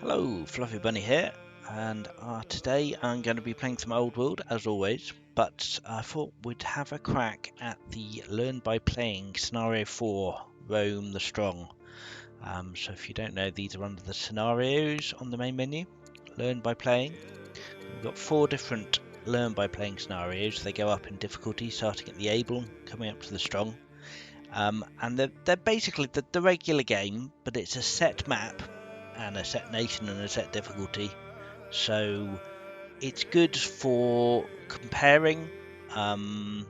Hello, Fluffy Bunny here, and today I'm going to be playing some Old World as always, but I thought we'd have a crack at the Learn by Playing Scenario 4, Rome the Strong. So if you don't know, these are under the scenarios on the main menu, Learn by Playing. We've got 4 different Learn by Playing scenarios. They go up in difficulty, starting at the Able, coming up to the Strong. And they're basically the regular game, but it's a set map and a set nation and a set difficulty. So it's good for comparing and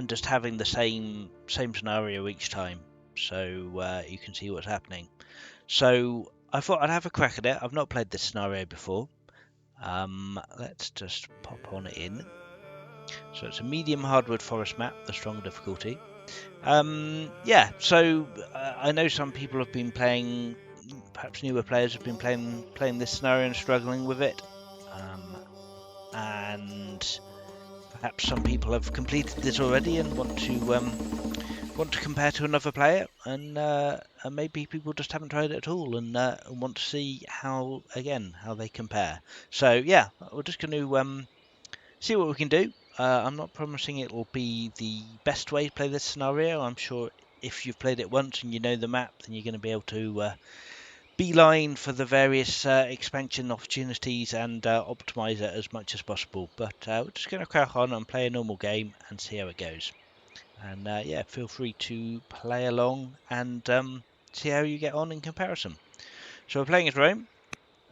just having the same scenario each time, so you can see what's happening. So I thought I'd have a crack at it. I've not played this scenario before. Let's just pop on in. So it's a medium hardwood forest map, the strong difficulty. Yeah, so I know some people have been playing, perhaps newer players have been playing this scenario and struggling with it, and perhaps some people have completed this already and want to compare to another player, and maybe people just haven't tried it at all and want to see how they compare. So yeah, we're just going to see what we can do. I'm not promising it will be the best way to play this scenario. I'm sure if you've played it once and you know the map, then you're going to be able to beeline for the various expansion opportunities and optimize it as much as possible. But we're just going to crack on and play a normal game and see how it goes. And yeah, feel free to play along and see how you get on in comparison. So we're playing as Rome.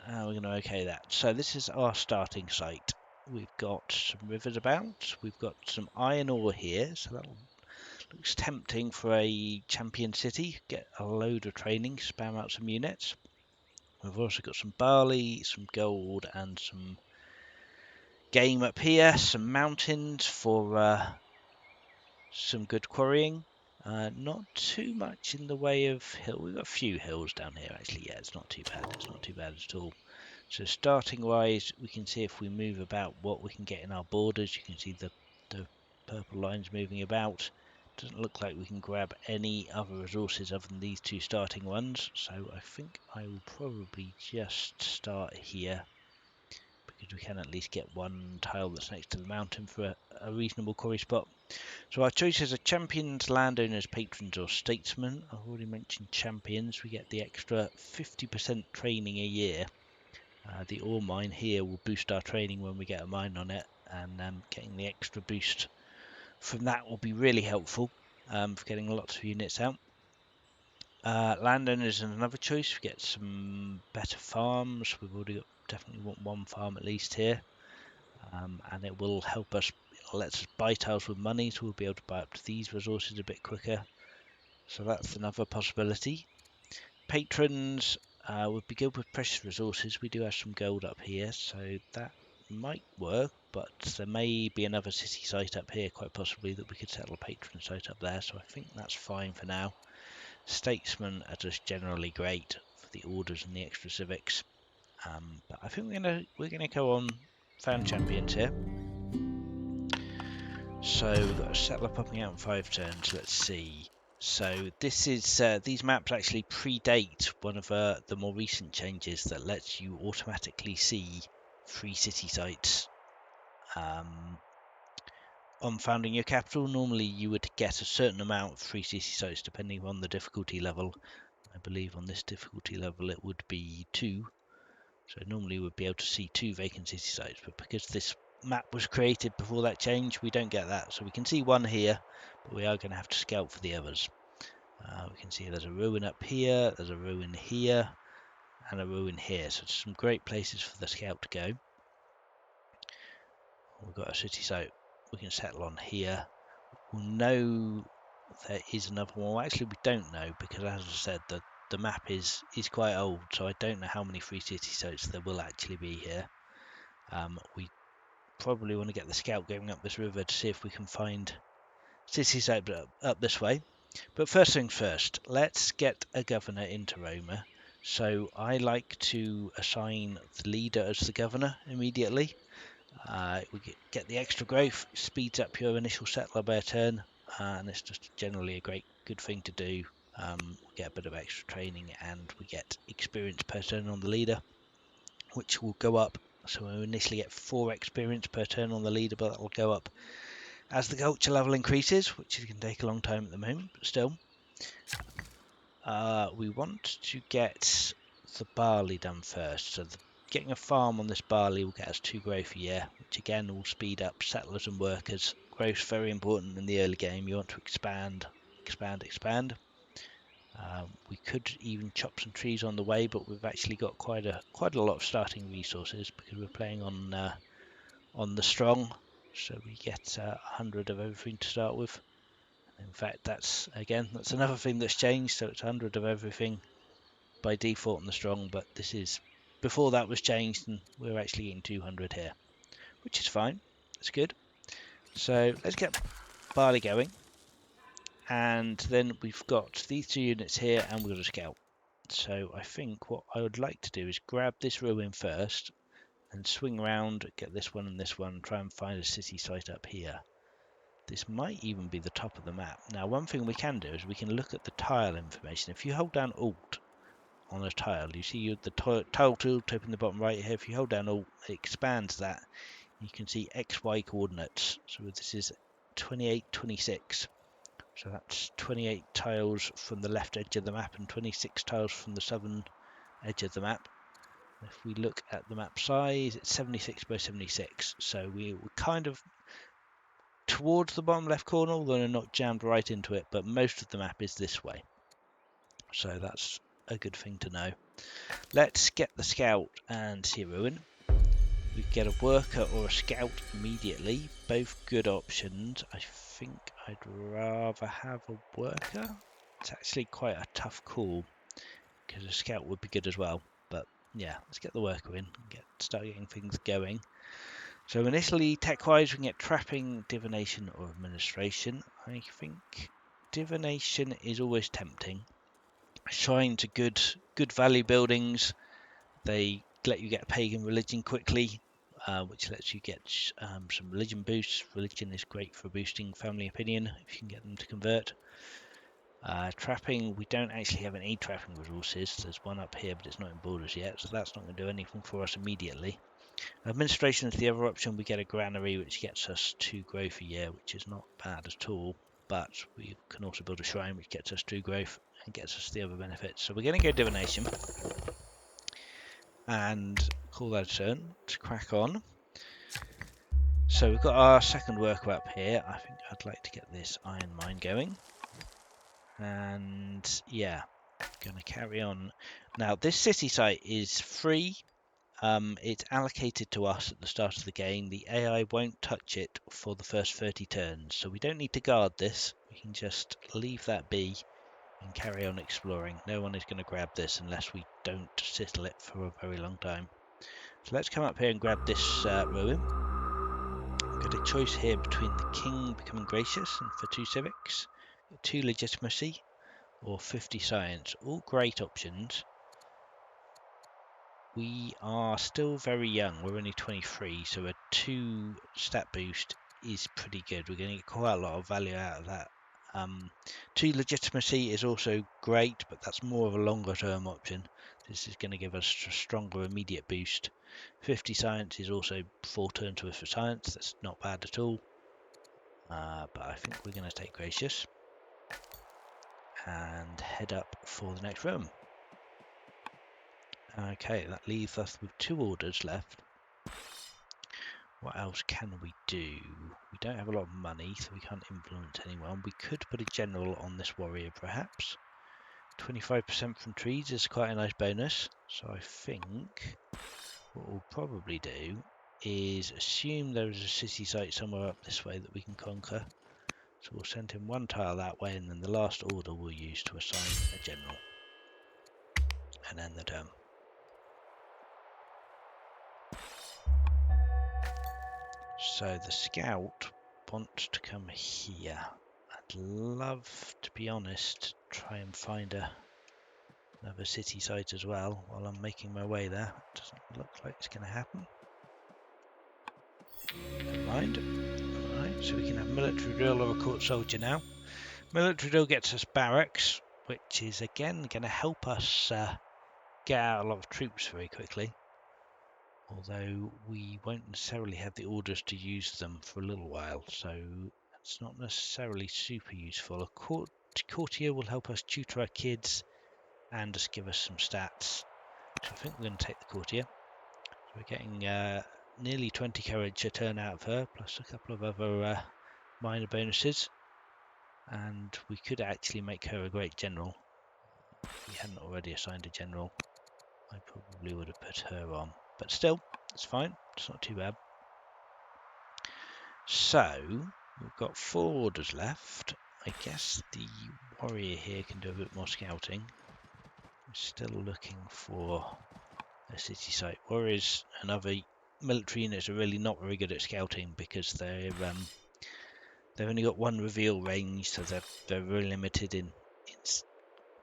We're going to OK that. So this is our starting site. We've got some rivers about. We've got some iron ore here, so that looks tempting for a champion city. Get a load of training, spam out some units. We've also got some barley, some gold, and some game up here. Some mountains for some good quarrying. Not too much in the way of hill. We've got a few hills down here actually. Yeah, it's not too bad. It's not too bad at all. So starting wise, we can see if we move about what we can get in our borders. You can see the purple lines moving about. Doesn't look like we can grab any other resources other than these 2 starting ones. So I think I will probably just start here, because we can at least get one tile that's next to the mountain for a reasonable quarry spot. So our choices are champions, landowners, patrons, or statesmen. I've already mentioned champions. We get the extra 50% training a year. The ore mine here will boost our training when we get a mine on it, and getting the extra boost from that will be really helpful for getting lots of units out. Landowners is another choice. We get some better farms. We've already got, definitely want one farm at least here, and it will help us. It lets us buy tiles with money, so we'll be able to buy up to these resources a bit quicker. So that's another possibility. Patrons would be good with precious resources. We do have some gold up here, so that might work, but there may be another city site up here, quite possibly, that we could settle a patron site up there, so I think that's fine for now. Statesmen are just generally great for the orders and the extra civics, but I think we're gonna go on found champions here. So we've got a settler popping out in 5 turns. Let's see. So this is these maps actually predate one of the more recent changes that lets you automatically see free city sites on founding your capital. Normally you would get a certain amount of free city sites depending on the difficulty level. I believe on this difficulty level it would be 2. So normally we'd be able to see 2 vacant city sites, but because this map was created before that change, we don't get that. So we can see 1 here, but we are going to have to scout for the others. We can see there's a ruin up here, there's a ruin here, and a ruin here. So some great places for the scout to go. We've got a city site we can settle on here. We'll know there is another one. Well, actually, we don't know, because as I said, the map is quite old, so I don't know how many free city sites there will actually be here. We probably want to get the scout going up this river to see if we can find city sites up this way. But first things first, let's get a governor into Roma. So I like to assign the leader as the governor immediately. We get the extra growth, speeds up your initial settler by a turn, and it's just generally a good thing to do. We get a bit of extra training, and we get experience per turn on the leader, which will go up. So we initially get 4 experience per turn on the leader, but that will go up as the culture level increases, which is going to take a long time at the moment, but still. We want to get the barley done first. So getting a farm on this barley will get us 2 growth a year, which again will speed up settlers and workers. Growth's very important in the early game. You want to expand. We could even chop some trees on the way, but we've actually got quite a lot of starting resources because we're playing on the strong, so we get 100 of everything to start with. In fact, that's another thing that's changed. So it's 100 of everything by default on the strong, but this is before that was changed, and we're actually getting 200 here, which is fine. It's good. So let's get barley going, and then we've got these 2 units here, and we've got a scout. So I think what I would like to do is grab this ruin first and swing around, get this one and this one, try and find a city site up here. This might even be the top of the map. Now, one thing we can do is we can look at the tile information. If you hold down Alt on a tile, you see the tile tool tip in the bottom right here. If you hold down Alt, it expands that. You can see XY coordinates. So this is 28, 26. So that's 28 tiles from the left edge of the map and 26 tiles from the southern edge of the map. If we look at the map size, it's 76 by 76. So we're kind of towards the bottom left corner, although they're not jammed right into it, but most of the map is this way. So that's a good thing to know. Let's get the scout and see a ruin. We get a worker or a scout immediately, both good options. I think I'd rather have a worker. It's actually quite a tough call because a scout would be good as well. But yeah, let's get the worker in and start getting things going. So initially, tech-wise, we can get trapping, divination, or administration. I think divination is always tempting. Shines are good value buildings. They let you get a pagan religion quickly, which lets you get some religion boosts. Religion is great for boosting family opinion if you can get them to convert. Trapping, we don't actually have any trapping resources. There's one up here, but it's not in borders yet, so that's not going to do anything for us immediately. Administration is the other option. We get a granary, which gets us 2 growth a year, which is not bad at all. But we can also build a shrine, which gets us 2 growth and gets us the other benefits. So we're going to go divination and call that a turn to crack on. So we've got our second worker up here. I think I'd like to get this iron mine going. And yeah, going to carry on. Now this city site is free. It's allocated to us at the start of the game. The AI won't touch it for the first 30 turns, so we don't need to guard this. We can just leave that be and carry on exploring. No one is going to grab this unless we don't settle it for a very long time. So let's come up here and grab this ruin. We've got a choice here between the king becoming gracious and for 2 civics, 2 legitimacy, or 50 science. All great options. We are still very young. We're only 23, so a 2 stat boost is pretty good. We're going to get quite a lot of value out of that. 2 legitimacy is also great, but that's more of a longer term option. This is going to give us a stronger immediate boost. 50 science is also 4 turns worth for science. That's not bad at all. But I think we're going to take gracious and head up for the next room. Okay, that leaves us with 2 orders left. What else can we do? We don't have a lot of money, so we can't influence anyone. We could put a general on this warrior, perhaps. 25% from trees is quite a nice bonus. So I think what we'll probably do is assume there is a city site somewhere up this way that we can conquer. So we'll send him 1 tile that way, and then the last order we'll use to assign a general. And end the turn. So the scout wants to come here. I'd love, to be honest, try and find another city site as well while I'm making my way there. It doesn't look like it's going to happen. Never mind. Alright, so we can have military drill or a court soldier now. Military drill gets us barracks. which is again going to help us get out a lot of troops very quickly. Although we won't necessarily have the orders to use them for a little while, so it's not necessarily super useful. A courtier will help us tutor our kids and just give us some stats. So I think we're going to take the courtier. So we're getting nearly 20 courage a turn out of her, plus a couple of other minor bonuses. And we could actually make her a great general. If we hadn't already assigned a general, I probably would have put her on. But still, it's fine. It's not too bad. So, we've got 4 orders left. I guess the warrior here can do a bit more scouting. I'm still looking for a city site. Warriors and other military units are really not very good at scouting because they've only got 1 reveal range, so they're very limited in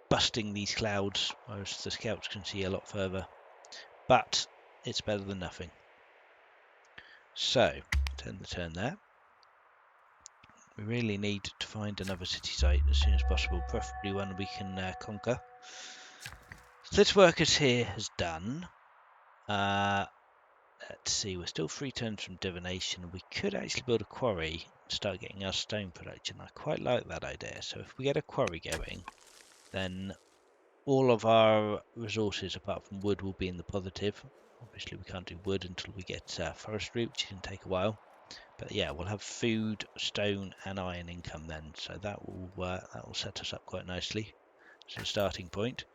busting these clouds, whereas the scouts can see a lot further. But it's better than nothing. So, turn the turn there. We really need to find another city site as soon as possible, preferably one we can conquer. So this workers here has done. Let's see, we're still 3 turns from divination. We could actually build a quarry and start getting our stone production. I quite like that idea. So if we get a quarry going, then all of our resources apart from wood will be in the positive. Obviously we can't do wood until we get forestry, which can take a while. But yeah, we'll have food, stone, and iron income then, so that will set us up quite nicely. So starting point.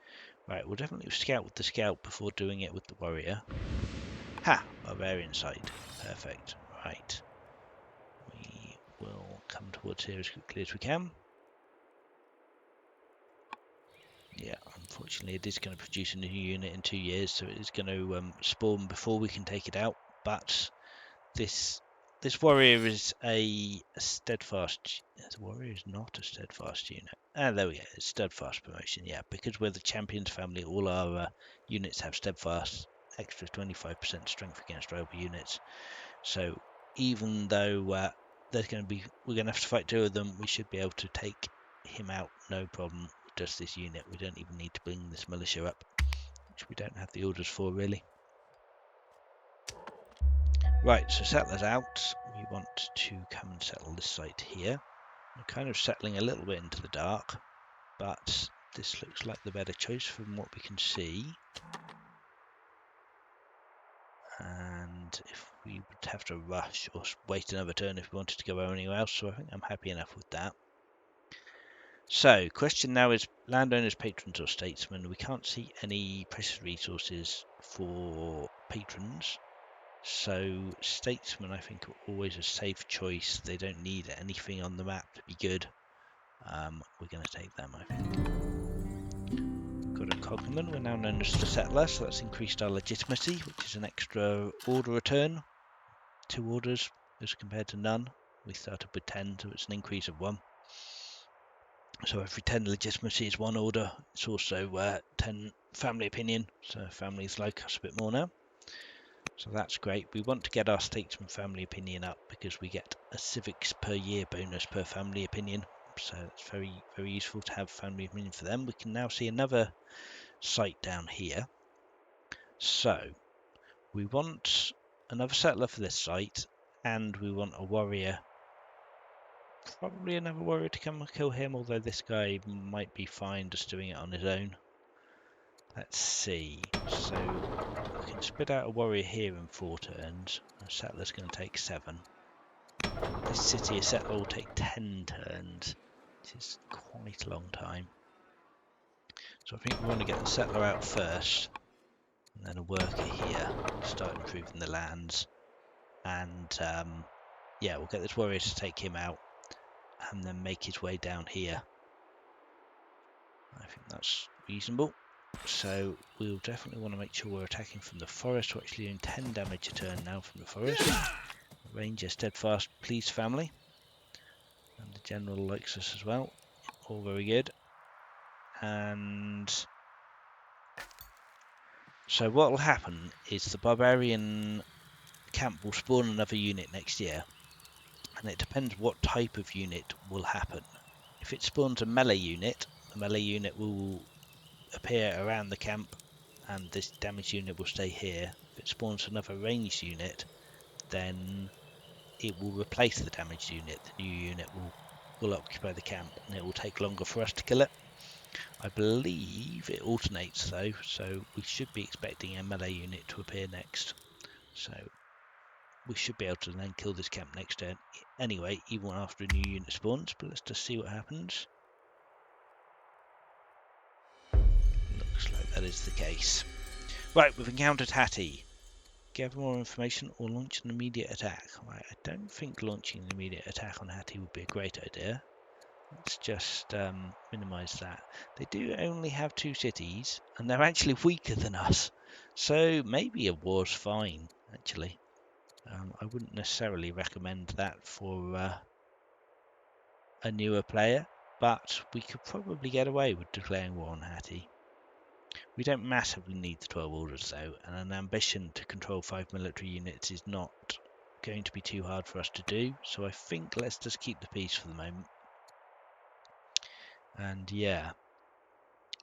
Right, we'll definitely scout with the scout before doing it with the warrior. Ha! Barbarian site. Perfect. Right. We will come towards here as quickly as we can. Yeah, unfortunately it is going to produce a new unit in 2 years, so it is going to spawn before we can take it out, but this warrior is a steadfast. The warrior is not a steadfast unit. Ah, there we go. It's steadfast promotion. Yeah, because we're the champions family, all our units have steadfast, extra 25% strength against rival units. So even though we're going to have to fight 2 of them, we should be able to take him out no problem with just this unit. We don't even need to bring this militia up, which we don't have the orders for really. Right, so settlers out. We want to come and settle this site here. We're kind of settling a little bit into the dark, but this looks like the better choice from what we can see. And if we would have to rush or wait another turn if we wanted to go anywhere else, so I think I'm happy enough with that. So, question now is landowners, patrons or statesmen. We can't see any precious resources for patrons. So statesmen, I think, are always a safe choice. They don't need anything on the map to be good. We're going to take them, I think. Got a cognomen. We're now known as the settler, so that's increased our legitimacy, which is an extra order return. 2 orders as compared to none. We started with 10, so it's an increase of 1. So every 10 legitimacy is 1 order. It's also 10 family opinion, so families like us a bit more now. So that's great. We want to get our statesman family opinion up because we get a civics per year bonus per family opinion. So it's very, very useful to have family opinion for them. We can now see another site down here. So we want another settler for this site, and we want a warrior. Probably another warrior to come and kill him, although this guy might be fine just doing it on his own. Let's see. So we can spit out a warrior here in 4 turns. A settler's going to take 7. This city, a settler will take 10 turns, which is quite a long time. So I think we want to get the settler out first, and then a worker here, start improving the lands. And yeah, we'll get this warrior to take him out, and then make his way down here. I think that's reasonable. So we'll definitely want to make sure we're attacking from the forest. We're actually doing 10 damage a turn now from the forest. Ranger, steadfast, please family. And the general likes us as well. All very good. And so what will happen is the barbarian camp will spawn another unit next year. And it depends what type of unit will happen. If it spawns a melee unit, a melee unit will appear around the camp, and this damage unit will stay here. If it spawns another ranged unit, then it will replace the damaged unit. The new unit will occupy the camp, and it will take longer for us to kill it. I believe it alternates though, so we should be expecting a melee unit to appear next. So we should be able to then kill this camp next turn anyway, even after a new unit spawns. But let's just see what happens. Looks like that is the case. Right, we've encountered Hattie. Gather more information or launch an immediate attack. Right, I don't think launching an immediate attack on Hattie would be a great idea. Let's just minimise that. They do only have 2 cities, and they're actually weaker than us. So maybe a war's fine, actually. I wouldn't necessarily recommend that for a newer player, but we could probably get away with declaring war on Hattie. We don't massively need the 12 orders though, and an ambition to control 5 military units is not going to be too hard for us to do, so I think let's just keep the peace for the moment. And yeah,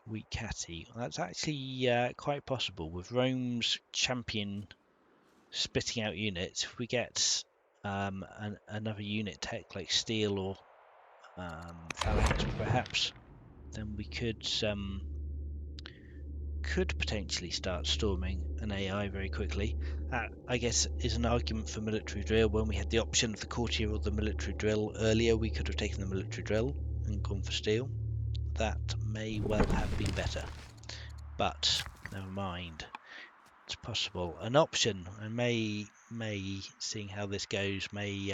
weak Hattie. That's actually quite possible. With Rome's champion spitting out units, if we get another unit tech like steel or phalanx perhaps, then we could potentially start storming an AI very quickly. That, I guess, is an argument for military drill. When we had the option of the courtier or the military drill earlier, we could have taken the military drill and gone for steel. That may well have been better, but never mind. It's possible. An option. I may seeing how this goes, may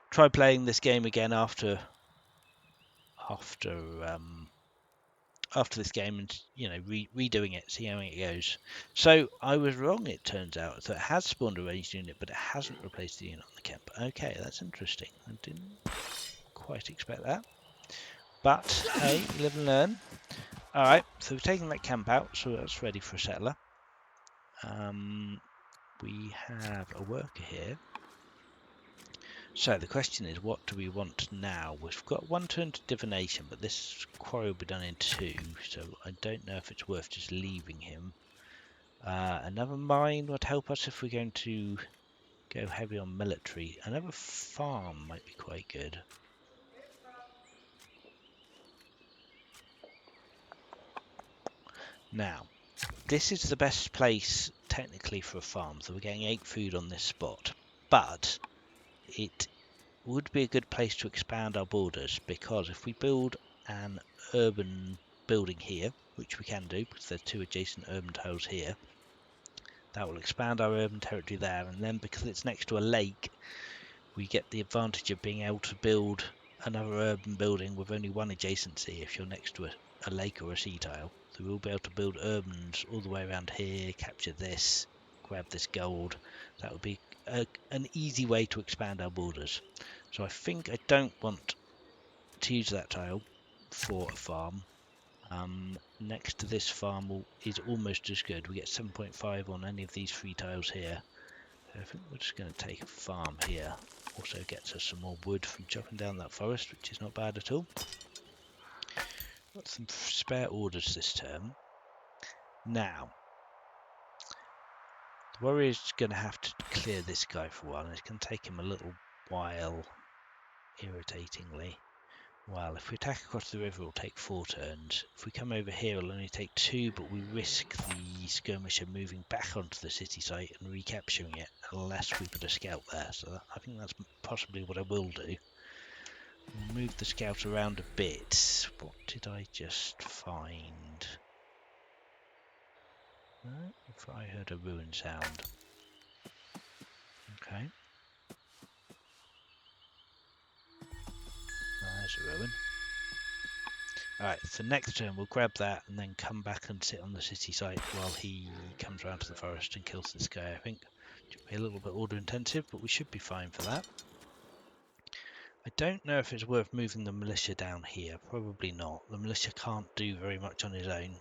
try playing this game again after this game, and redoing it, see how it goes. So I was wrong, it turns out. So it has spawned a ranged unit, but it hasn't replaced the unit on the camp. Okay, that's interesting. I didn't quite expect that. But hey, live and learn. Alright, so we've taken that camp out, so that's ready for a settler. We have a worker here. So the question is, what do we want now? We've got 1 turn to divination, but this quarry will be done in 2, so I don't know if it's worth just leaving him. Another mine would help us if we're going to go heavy on military. Another farm might be quite good. Now, this is the best place technically for a farm, so we're getting 8 food on this spot, but it would be a good place to expand our borders, because if we build an urban building here, which we can do because there's 2 adjacent urban tiles here, that will expand our urban territory there, and then because it's next to a lake, we get the advantage of being able to build another urban building with only 1 adjacency if you're next to a lake or a sea tile. So we'll be able to build urbans all the way around here, capture this, grab this gold. That would be an easy way to expand our borders. So I think I don't want to use that tile for a farm. Next to this farm is almost as good. We get 7.5 on any of these 3 tiles here. So I think we're just going to take a farm here. Also gets us some more wood from chopping down that forest, which is not bad at all. Got some spare orders this term. Now, the warrior's going to have to clear this guy for a while, and it's going to take him a little while, irritatingly. Well, if we attack across the river, it'll take 4 turns. If we come over here, it'll only take 2, but we risk the skirmisher moving back onto the city site and recapturing it, unless we put a scout there. So I think that's possibly what I will do. We'll move the scout around a bit. What did I just find? If I heard a ruin sound. Okay. There's a ruin. Alright, so next turn we'll grab that and then come back and sit on the city site while he comes around to the forest and kills this guy, I think. Should be a little bit order intensive, but we should be fine for that. I don't know if it's worth moving the militia down here. Probably not. The militia can't do very much on his own.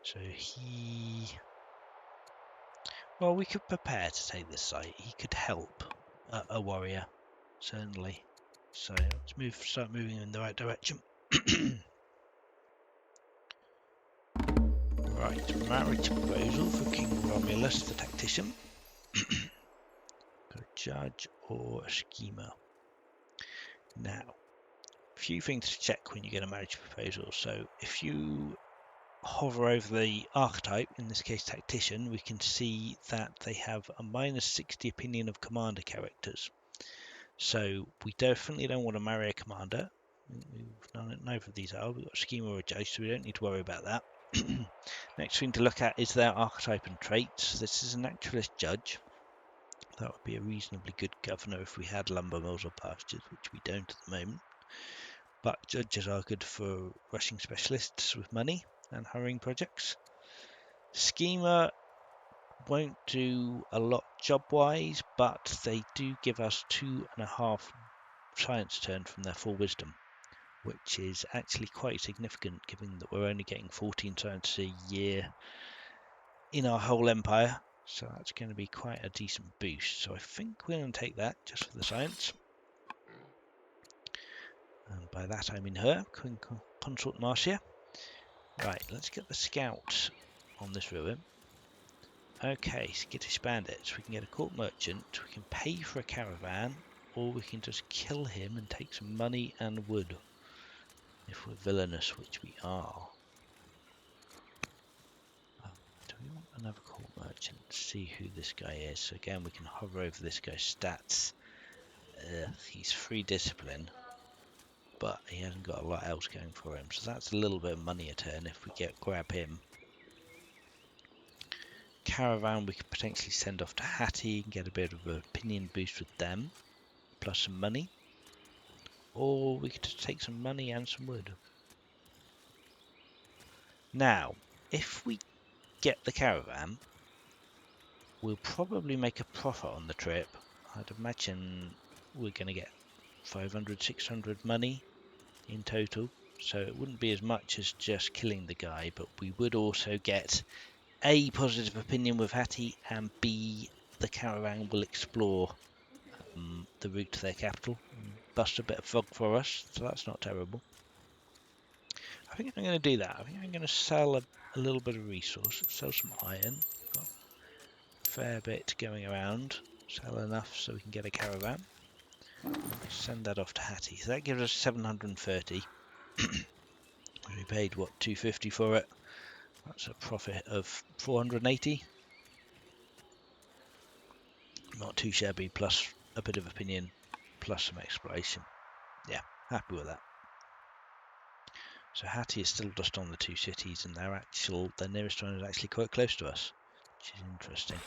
So well, we could prepare to take this site. He could help a warrior, certainly. So let's start moving in the right direction. Right, marriage proposal for King Romulus the Tactician. Got a judge or a schemer. Now, a few things to check when you get a marriage proposal. So if you hover over the archetype, in this case tactician, we can see that they have a -60 opinion of commander characters. So we definitely don't want to marry a commander. Neither of these are. We've got a schemer or a judge, so we don't need to worry about that. Next thing to look at is their archetype and traits. This is a naturalist judge. That would be a reasonably good governor if we had lumber mills or pastures, which we don't at the moment. But judges are good for rushing specialists with money and hurrying projects. Schemer won't do a lot job-wise, but they do give us 2.5 science turn from their full wisdom, which is actually quite significant given that we're only getting 14 science a year in our whole empire. So that's going to be quite a decent boost. So I think we're going to take that just for the science. And by that I mean her, Queen Consort Marcia. Right, let's get the scouts on this ruin. Okay, skittish bandits. We can get a court merchant, we can pay for a caravan, or we can just kill him and take some money and wood. If we're villainous, which we are. Do we want another court merchant? See who this guy is. So again, we can hover over this guy's stats. He's 3 discipline, but he hasn't got a lot else going for him. So that's a little bit of money a turn if we grab him. Caravan we could potentially send off to Hattie and get a bit of an opinion boost with them, plus some money. Or we could just take some money and some wood. Now, if we get the caravan, we'll probably make a profit on the trip. I'd imagine we're going to get 500, 600 money in total. So it wouldn't be as much as just killing the guy, but we would also get A, positive opinion with Hattie, and B, the caravan will explore the route to their capital and bust a bit of fog for us, so that's not terrible. I think I'm going to do that. I think I'm going to sell a little bit of resource, sell some iron. Got a fair bit going around. Sell enough so we can get a caravan. Send that off to Hattie. So that gives us 730. We paid what, 250 for it. That's a profit of 480. Not too shabby, plus a bit of opinion, plus some exploration. Yeah, happy with that. So Hattie is still just on the 2 cities, and their nearest one is actually quite close to us, which is interesting.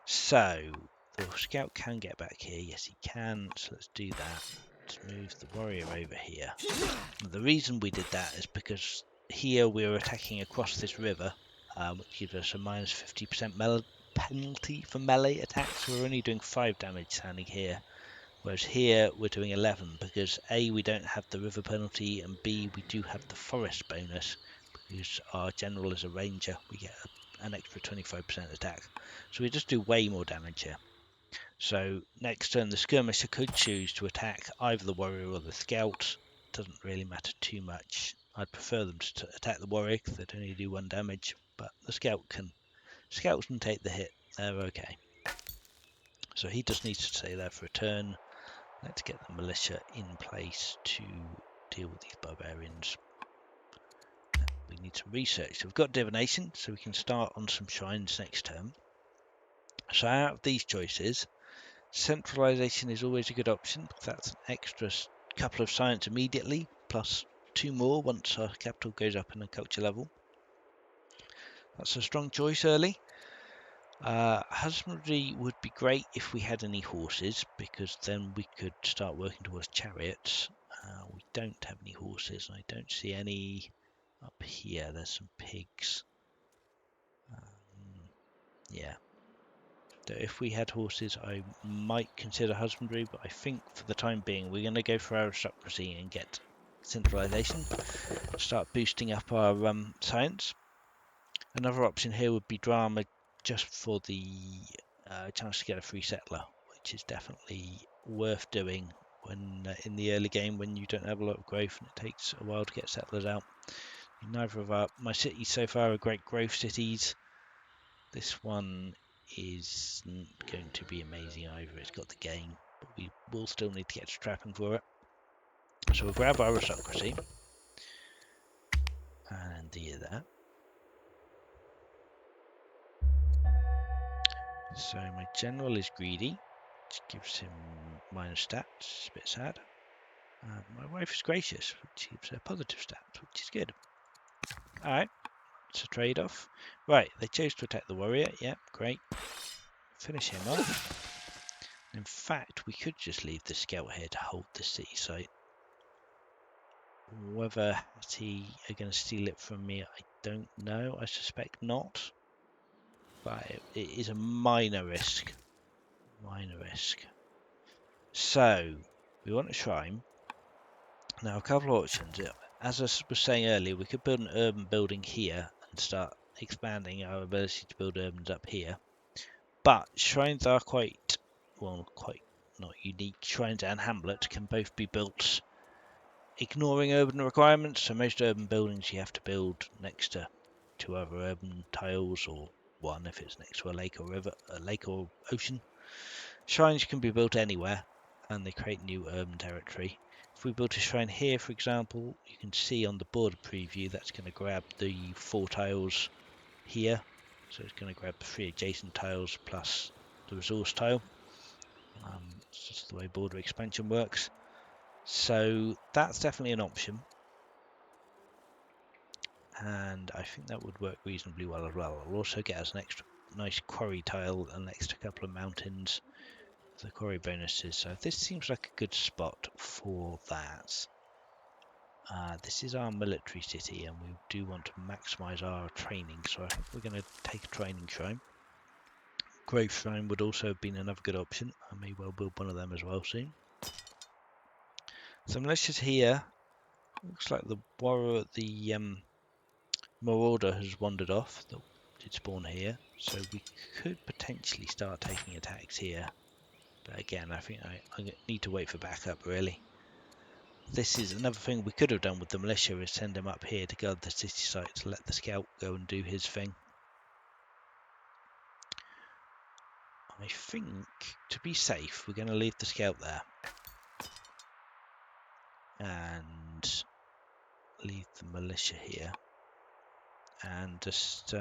So the scout can get back here. Yes, he can. So let's do that. Let's move the warrior over here. And the reason we did that is because here we were attacking across this river, which gives us a -50% penalty for melee attacks. So we're only doing 5 damage standing here. Whereas here we're doing 11 because A, we don't have the river penalty, and B, we do have the forest bonus because our general is a ranger. We get an extra 25% attack. So we just do way more damage here. So next turn the skirmisher could choose to attack either the warrior or the scout. Doesn't really matter too much. I'd prefer them to attack the warrior because they'd only do 1 damage, but the scouts can take the hit. They're okay. So he just needs to stay there for a turn. Let's get the militia in place to deal with these barbarians. We need some research. So we've got divination, so we can start on some shrines next term. So out of these choices, centralization is always a good option because that's an extra couple of science immediately, plus 2 more once our capital goes up in a culture level. That's a strong choice early. Husbandry would be great if we had any horses, because then we could start working towards chariots. We don't have any horses, and I don't see any up here. There's some pigs. Yeah. So if we had horses, I might consider husbandry, but I think for the time being, we're going to go for aristocracy and get centralization. Start boosting up our science. Another option here would be drama, just for the chance to get a free settler, which is definitely worth doing when in the early game when you don't have a lot of growth and it takes a while to get settlers out. Neither of my cities so far are great growth cities. This one isn't going to be amazing either. It's got the gain, but we will still need to get trapping for it. So we'll grab our aristocracy and deal that. So my general is greedy, which gives him minus stats, a bit sad. My wife is gracious, which gives her positive stats, which is good. Alright, it's a trade-off. Right, they chose to attack the warrior. Yep, great. Finish him off. In fact, we could just leave the scout here to hold the city site. Whether Hattie are going to steal it from me, I don't know. I suspect not. But it is a minor risk. Minor risk. So, we want a shrine. Now, a couple of options. As I was saying earlier, we could build an urban building here and start expanding our ability to build urbans up here. But shrines are quite not unique. Shrines and hamlet can both be built ignoring urban requirements. So most urban buildings you have to build next to two other urban tiles, or one if it's next to a lake or river, a lake or ocean. Shrines can be built anywhere, and they create new urban territory. If we build a shrine here, for example, you can see on the border preview that's going to grab the 4 tiles here. So it's going to grab the 3 adjacent tiles plus the resource tile. It's just the way border expansion works. So that's definitely an option. And I think that would work reasonably well as well. It'll also get us an extra nice quarry tile and an extra couple of mountains. The quarry bonuses, so this seems like a good spot for that. This is our military city, and we do want to maximize our training, so I think we're going to take a training shrine. Grave shrine would also have been another good option. I may well build one of them as well soon. So militia's here. Looks like the warrior, the marauder has wandered off. That did spawn here, so we could potentially start taking attacks here. But again, I think I need to wait for backup, really. This is another thing we could have done with the militia, is send him up here to guard the city site to let the scout go and do his thing. I think, to be safe, we're going to leave the scout there. And leave the militia here. And just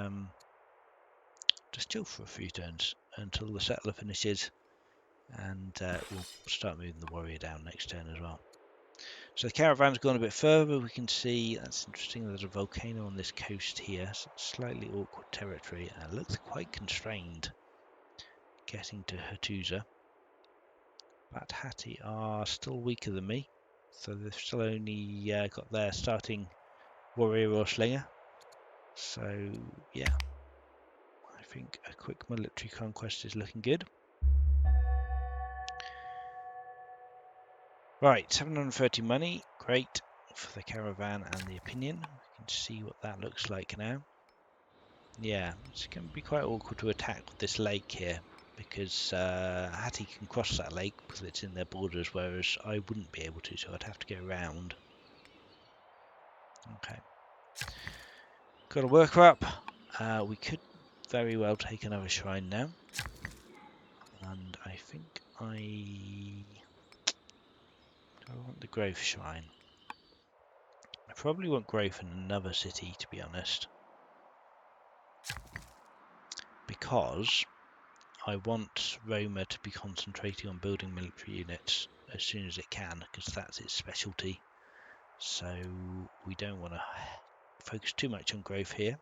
chill for a few turns until the settler finishes. And we'll start moving the warrior down next turn as well. So the caravan's gone a bit further. We can see, that's interesting, there's a volcano on this coast here. So slightly awkward territory, and it looks quite constrained getting to Hattusa. But Hattie are still weaker than me, so they've still only got their starting warrior or slinger. So yeah, I think a quick military conquest is looking good. Right, 730 money, great for the caravan and the opinion. We can see what that looks like now. Yeah, it's going to be quite awkward to attack with this lake here, because Hattie can cross that lake because it's in their borders, whereas I wouldn't be able to, so I'd have to go around. Okay. Got to work her up. We could very well take another shrine now. And I think I want the growth shrine. I probably want growth in another city, to be honest. Because I want Roma to be concentrating on building military units as soon as it can, because that's its specialty. So we don't want to focus too much on growth here.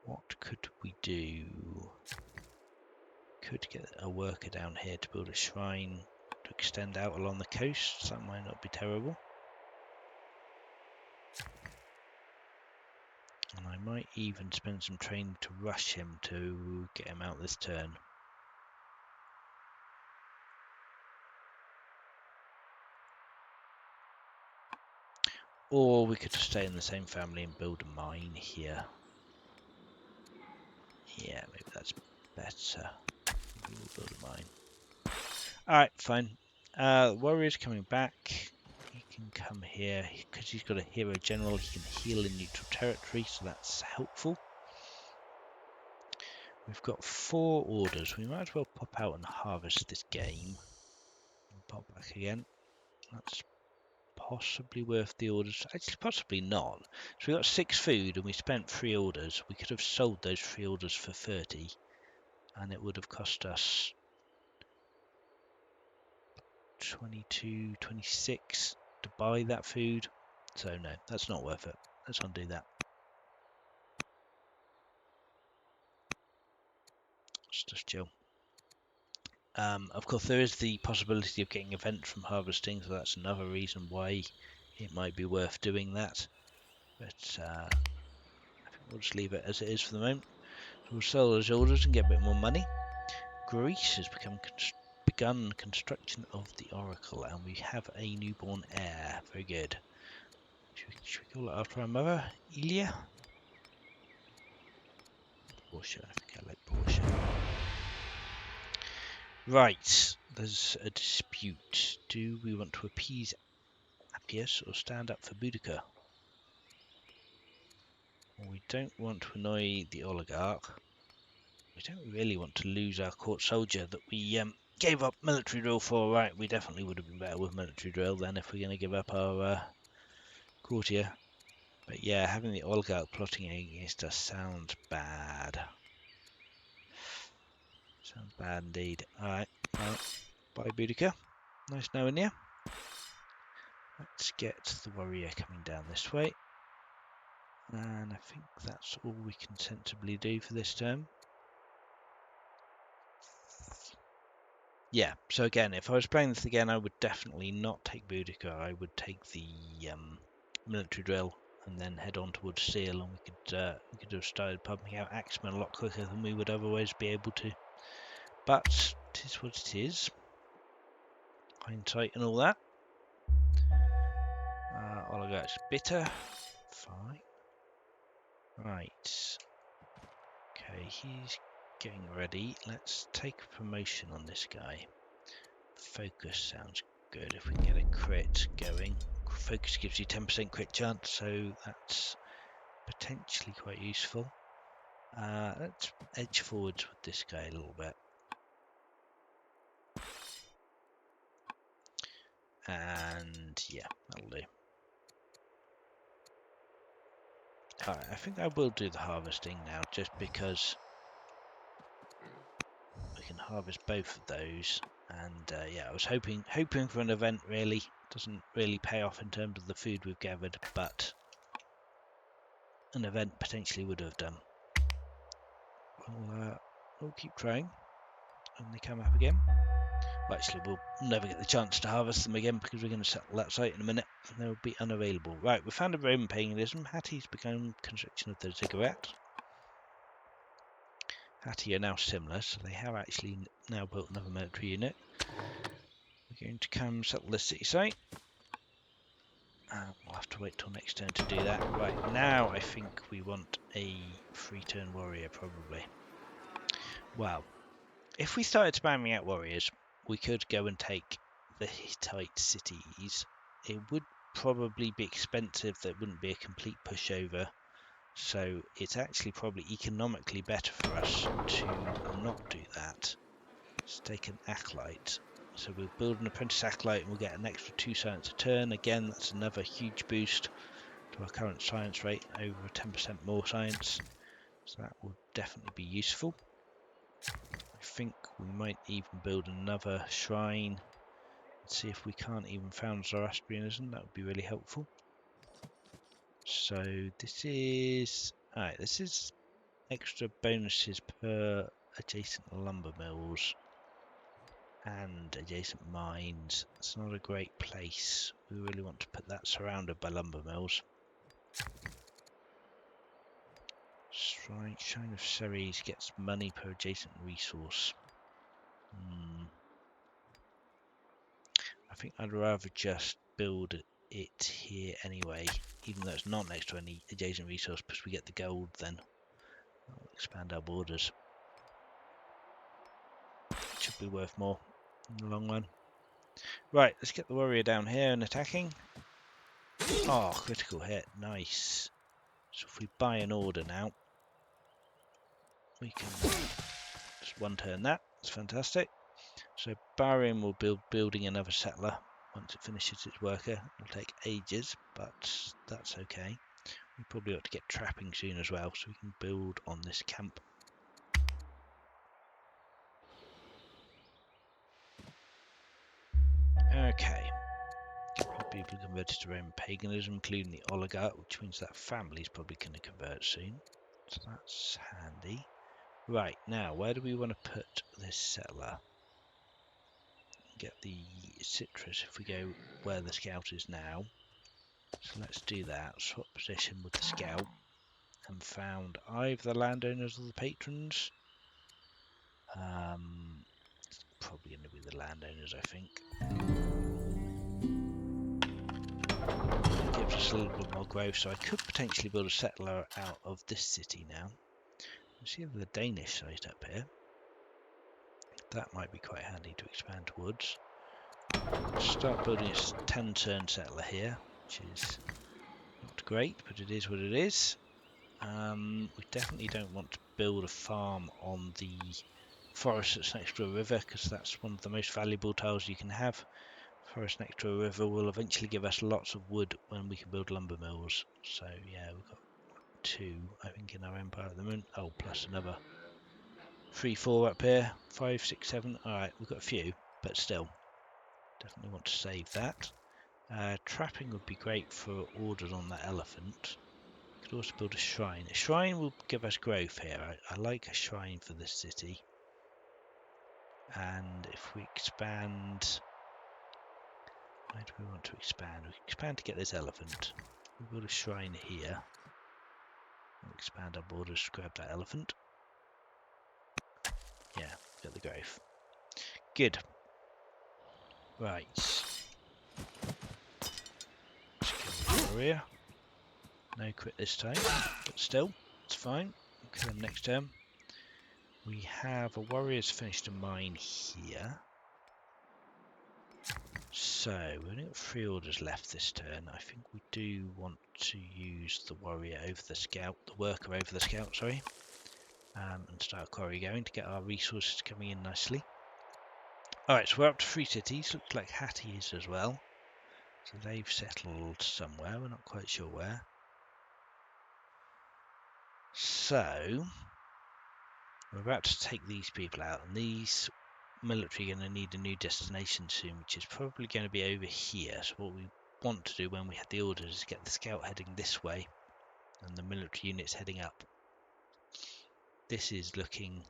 What could we do? Could get a worker down here to build a shrine to extend out along the coast. That might not be terrible. And I might even spend some training to rush him to get him out this turn. Or we could just stay in the same family and build a mine here. Yeah, maybe that's better. Maybe we'll build a mine. Alright, fine. Warrior's coming back. He can come here because he's got a hero general. He can heal in neutral territory, so that's helpful. We've got 4 orders. We might as well pop out and harvest this game. Pop back again. That's possibly worth the orders. Actually, possibly not. So we got 6 food and we spent 3 orders. We could have sold those 3 orders for 30, and it would have cost us 22, 26 to buy that food. So no, that's not worth it. Let's undo that. Let's just chill. Of course, there is the possibility of getting events from harvesting, so that's another reason why it might be worth doing that. But I think we'll just leave it as it is for the moment. So we'll sell those orders and get a bit more money. Greece has begun construction of the Oracle, and we have a newborn heir. Very good. Should we call it after our mother, Ilia? Portia, I think I like Portia. Right, there's a dispute. Do we want to appease Appius or stand up for Boudica? We don't want to annoy the oligarch. We don't really want to lose our court soldier that we gave up military drill for. Right, we definitely would have been better with military drill than if we're going to give up our courtier. But yeah, having the oligarch plotting against us sounds bad. Sounds bad indeed. Alright, well, bye Boudica. Nice knowing you. Let's get the warrior coming down this way. And I think that's all we can sensibly do for this term. Yeah, so again, if I was playing this again, I would definitely not take Boudica. I would take the military drill and then head on towards Seal, and we could have started pumping out Axemen a lot quicker than we would otherwise be able to. But it is what it is. Hindsight and all that. Oligarch's bitter. Fine. Right. Okay, he's getting ready. Let's take a promotion on this guy. Focus sounds good if we can get a crit going. Focus gives you 10% crit chance, so that's potentially quite useful. Let's edge forwards with this guy a little bit. And yeah, that'll do. Alright, I think I will do the harvesting now, just because we can harvest both of those. And yeah, I was hoping for an event. Really doesn't really pay off in terms of the food we've gathered, but an event potentially would have done. We'll keep trying, and they come up again. Well, actually, we'll never get the chance to harvest them again because we're going to settle that site in a minute, and they'll be unavailable. Right, we found a Roman paganism. Hattie's begun construction of the ziggurat. Hattie are now similar, so they have actually now built another military unit. We're going to come settle this city site. We'll have to wait till next turn to do that. Right, now I think we want a 3-turn warrior, probably. Well, if we started spamming out warriors, we could go and take the Hittite cities. It would probably be expensive. That wouldn't be a complete pushover. So it's actually probably economically better for us to not do that. Let's take an acolyte. So we'll build an apprentice acolyte and we'll get an extra 2 science a turn. Again, that's another huge boost to our current science rate, over 10% more science. So that will definitely be useful. I think we might even build another shrine and see if we can't even found Zoroastrianism. That would be really helpful. So this is alright, this is extra bonuses per adjacent lumber mills and adjacent mines. It's not a great place. We really want to put that surrounded by lumber mills. Shrine of Ceres gets money per adjacent resource. I think I'd rather just build it here anyway, even though it's not next to any adjacent resource, because we get the gold then. That'll expand our borders. It should be worth more in the long run. Right, let's get the warrior down here and attacking. Oh, critical hit, nice. So if we buy an order now, we can just one turn that. It's fantastic. So Barbarian will build building another settler once it finishes its worker. It'll take ages, but that's okay. We probably ought to get trapping soon as well, so we can build on this camp. Okay. People converted to Roman paganism, including the oligarch, which means that family's probably going to convert soon. So that's handy. Right, now, where do we want to put this settler? Get the citrus if we go where the scout is now. So let's do that. Swap position with the scout and found either the landowners or the patrons. It's probably going to be the landowners, I think. It gives us a little bit more growth, so I could potentially build a settler out of this city now. You see the Danish site up here. That might be quite handy to expand towards. Start building a 10-turn settler here, which is not great, but it is what it is. We definitely don't want to build a farm on the forest that's next to a river, because that's one of the most valuable tiles you can have. Forest next to a river will eventually give us lots of wood when we can build lumber mills. So yeah, we've got 2, I think, in our empire at the moment. Oh, plus another 3, 4 up here, 5, 6, 7. All right, we've got a few, but still, definitely want to save that. Trapping would be great for orders on that elephant. Could also build a shrine. A shrine will give us growth here. I like a shrine for this city. And if we expand, where do we want to expand? We expand to get this elephant. We'll build a shrine here. We'll expand our borders to grab that elephant. Yeah, get the growth. Good. Right. Let's kill the warrior. No crit this time, but still, it's fine. We'll kill him next turn. We have a warrior's finished a mine here. So, we've only got 3 orders left this turn. I think we do want to use the warrior over the scout, the worker over the scout, sorry. And start quarry going to get our resources coming in nicely. Alright, so we're up to 3 cities. Looks like Hattie is as well. So they've settled somewhere, we're not quite sure where. So, we're about to take these people out, and these military are going to need a new destination soon, which is probably going to be over here. So what we want to do when we had the orders is get the scout heading this way and the military units heading up. This is looking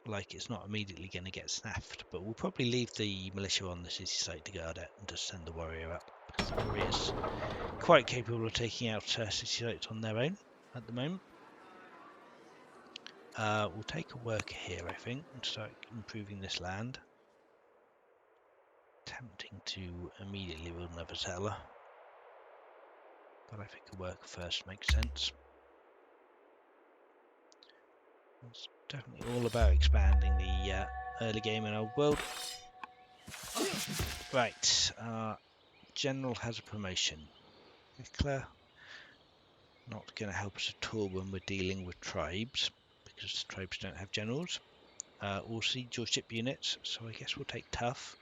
like it's not immediately going to get snaffed, but we'll probably leave the militia on the city site to guard it and just send the warrior up, because the warrior's quite capable of taking out city sites on their own at the moment. We'll take a worker here, I think, and start improving this land. Tempting to immediately build another settler, but I think a worker first makes sense. It's definitely all about expanding the early game in our world. Right, General has a promotion. Hitler, not going to help us at all when we're dealing with tribes, because tribes don't have generals. Or siege or ship units, so I guess we'll take tough.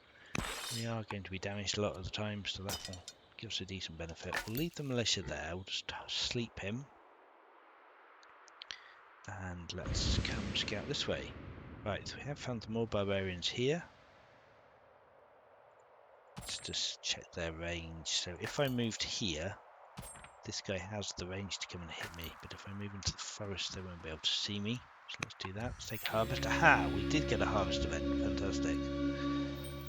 We are going to be damaged a lot of the time, so that will give us a decent benefit. We'll leave the militia there, we'll just sleep him. And let's come scout this way. Right, so we have found some more barbarians here. Let's just check their range. So if I moved here, this guy has the range to come and hit me, but if I move into the forest, they won't be able to see me. So let's do that. Let's take a harvest. Aha! We did get a harvest event. Fantastic.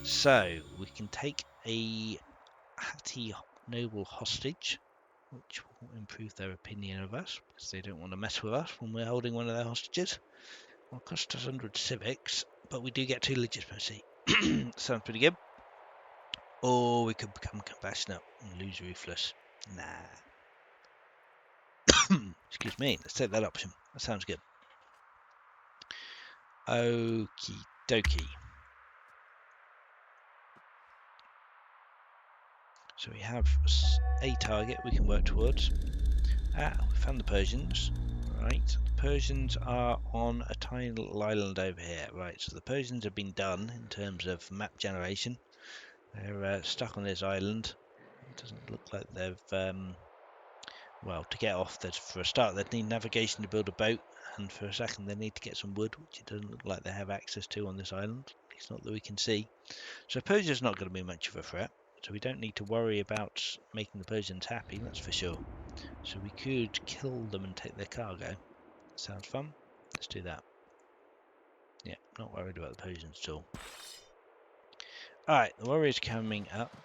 So we can take a Hattie noble hostage, which will improve their opinion of us, because they don't want to mess with us when we're holding one of their hostages. It'll cost us 100 civics, but we do get 2 legitimacy. Sounds pretty good. Or we could become compassionate and lose ruthless. Nah. Excuse me, let's take that option. That sounds good. Okie dokie. So we have a target we can work towards. We found the Persians. Right, the Persians are on a tiny little island over here. Right, so the Persians have been done in terms of map generation. They're stuck on this island. It doesn't look like they've well, to get off, for a start, they'd need navigation to build a boat, and for a second, they need to get some wood, which it doesn't look like they have access to on this island. It's not that we can see. So Persia's not going to be much of a threat, so we don't need to worry about making the Persians happy, that's for sure. So we could kill them and take their cargo. Sounds fun. Let's do that. Yeah, not worried about the Persians at all. Alright, the warrior's coming up.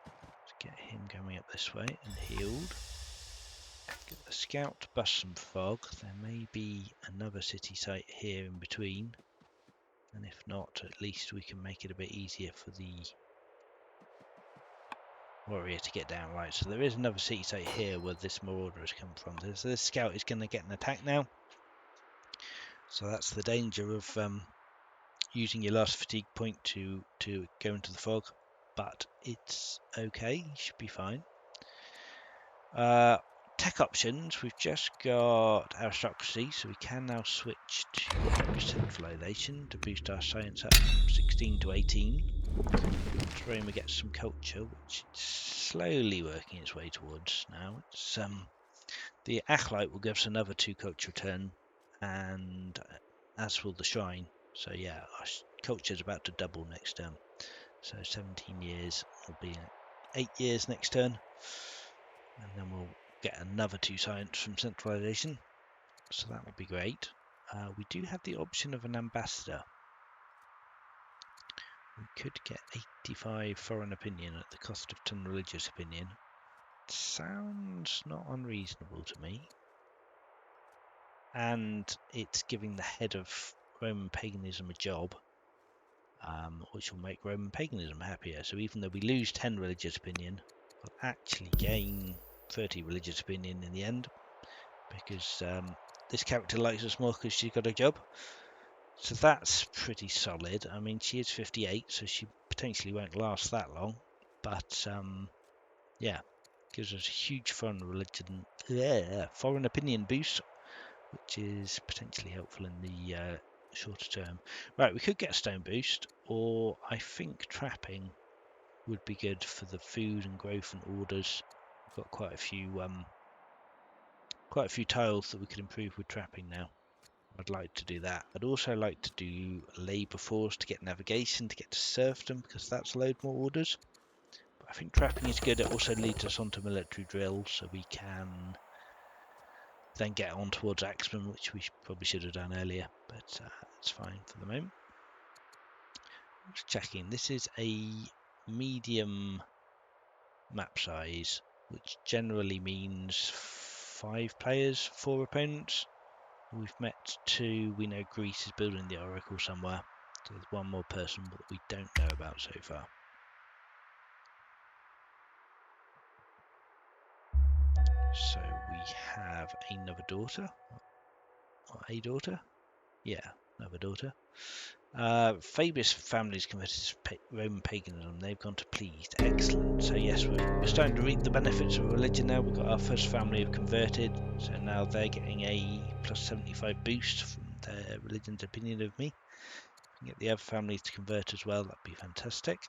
Let's get him coming up this way and healed. Get the scout to bust some fog. There may be another city site here in between, and if not, at least we can make it a bit easier for the warrior to get down. Right, so there is another city site here where this marauder has come from. So this scout is going to get an attack now, so that's the danger of using your last fatigue point to go into the fog, but it's okay, you should be fine. Tech options, we've just got aristocracy, so we can now switch to centralization to boost our science up from 16 to 18. Terrain, we get some culture, which is slowly working its way towards now. It's the acolyte will give us another 2 culture return, and as will the shrine. So yeah, our culture is about to double next turn. So 17 years will be 8 years next turn, and then we'll get another 2 science from centralization, so that will be great. We do have the option of an ambassador. We could get 85 foreign opinion at the cost of 10 religious opinion. It sounds not unreasonable to me, and it's giving the head of Roman paganism a job, which will make Roman paganism happier. So even though we lose 10 religious opinion, we'll actually gain 30 religious opinion in the end, because this character likes us more because she's got a job. So that's pretty solid. I mean, she is 58, so she potentially won't last that long, but yeah, gives us a huge foreign opinion boost, which is potentially helpful in the shorter term. Right, we could get a stone boost, or I think trapping would be good for the food and growth and orders. We've got quite a few tiles that we could improve with trapping now. I'd like to do that. I'd also like to do labour force to get navigation, to get to serfdom, because that's a load more orders. But I think trapping is good. It also leads us onto military drill, so we can then get on towards axemen, which we probably should have done earlier, but it's fine for the moment. Just checking. This is a medium map size, which generally means 5 players, 4 opponents. We've met 2. We know Greece is building the Oracle somewhere. So there's 1 more person that we don't know about so far. So we have another daughter. Or a daughter? Yeah, another daughter. Fabius family's converted to Roman paganism. They've gone to pleased. Excellent. So yes, we're starting to reap the benefits of religion now. We've got our first family have converted, so now they're getting a plus 75 boost from their religion's opinion of me. We can get the other families to convert as well. That'd be fantastic.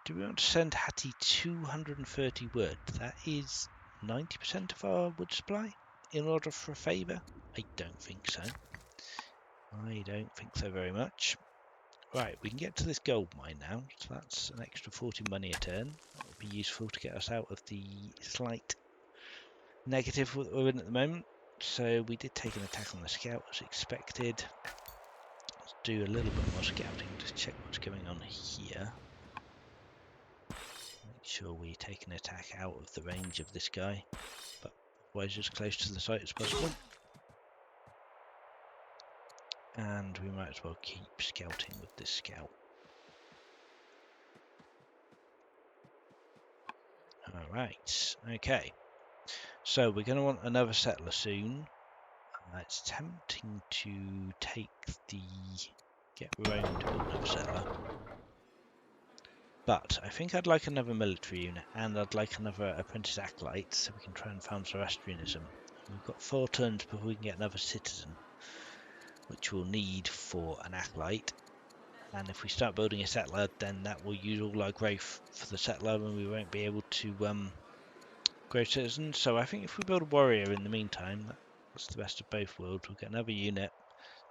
Do we want to send Hattie 230 wood? That is 90% of our wood supply in order for a favour? I don't think so. I don't think so very much. Right, we can get to this gold mine now, so that's an extra 40 money a turn. That would be useful to get us out of the slight negative we're in at the moment. So we did take an attack on the scout as expected. Let's do a little bit more scouting to check what's going on here. Make sure we take an attack out of the range of this guy, but otherwise as close to the site as possible. And we might as well keep scouting with this scout. Alright, okay. So we're going to want another settler soon. It's tempting to get Rome to build another settler. But I think I'd like another military unit, and I'd like another apprentice acolyte, so we can try and farm Zoroastrianism. We've got 4 turns before we can get another citizen, which we'll need for an acolyte. And if we start building a settler, then that will use all our growth for the settler, and we won't be able to grow citizens. So I think if we build a warrior in the meantime, that's the best of both worlds. We'll get another unit,